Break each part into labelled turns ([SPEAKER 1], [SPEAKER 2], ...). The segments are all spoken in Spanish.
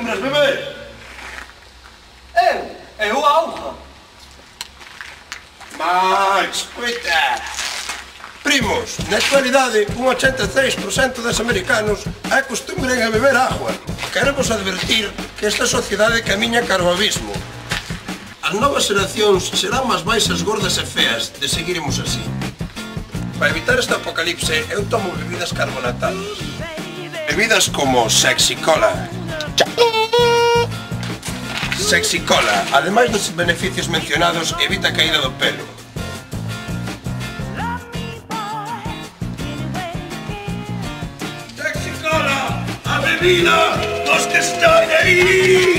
[SPEAKER 1] lembras beber?
[SPEAKER 2] Eu a auga.
[SPEAKER 1] Max, coita. Primos, na actualidade, un 86% dos americanos acostumbran a beber agua. Queremos advertir que esta sociedade camiña cara ao abismo. As novas xeracións serán máis baixas, gordas e feas, de seguiremos así. Para evitar este apocalipse, eu tomo bebidas carbonatadas. Bebidas como Sexy Cola. Sexy Cola, ademais dos beneficios mencionados, evita a caída do pelo. Sexy Cola, a bebida dos que están aí!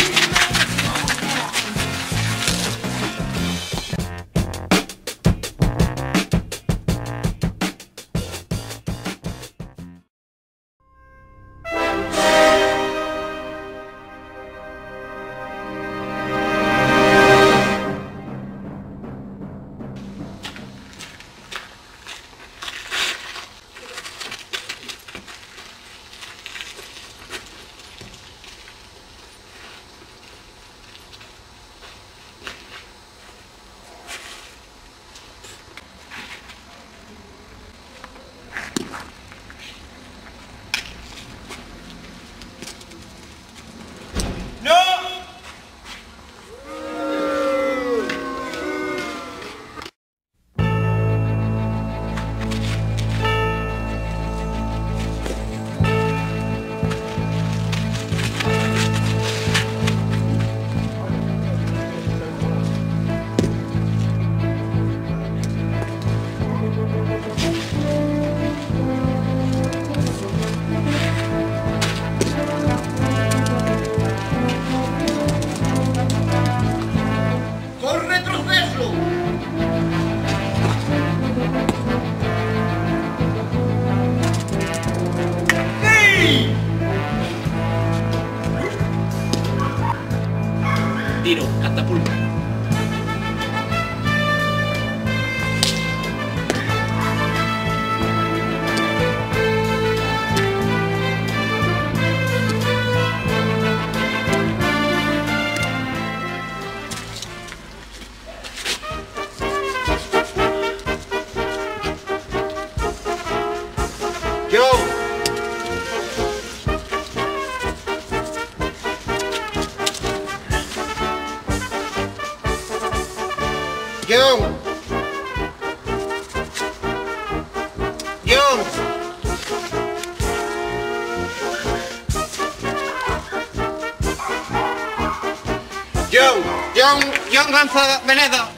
[SPEAKER 2] Tiro, catapulta.
[SPEAKER 3] John Lanza Venedo.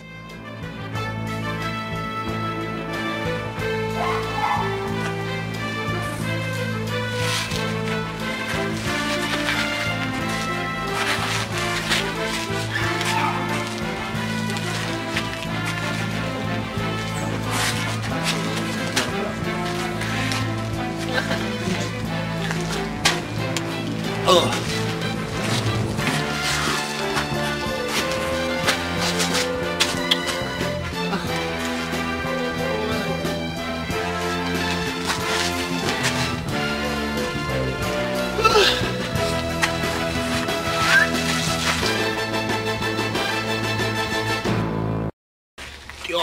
[SPEAKER 2] Dios,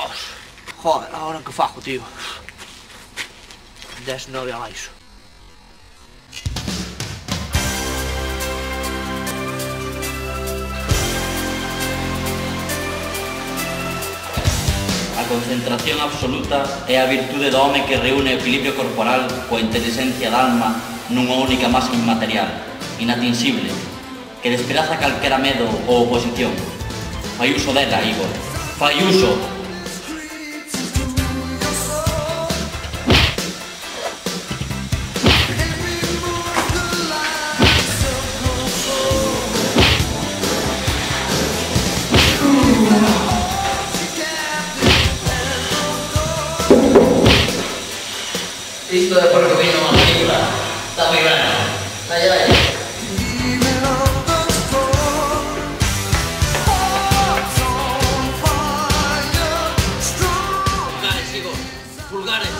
[SPEAKER 2] joder, ahora que fajo, tío. 10-9 abaixo.
[SPEAKER 4] A concentración absoluta é a virtude do home que reúne o equilibrio corporal coa inteligencia da alma nunha única masa inmaterial, inatinsible, que despedaza calquera medo ou oposición. Fai uso dela, Igor. Fai uso!
[SPEAKER 5] Isto é porque vino unha película. Está moi bueno. Vaya, vaya. Pulgares, Igor. Pulgares.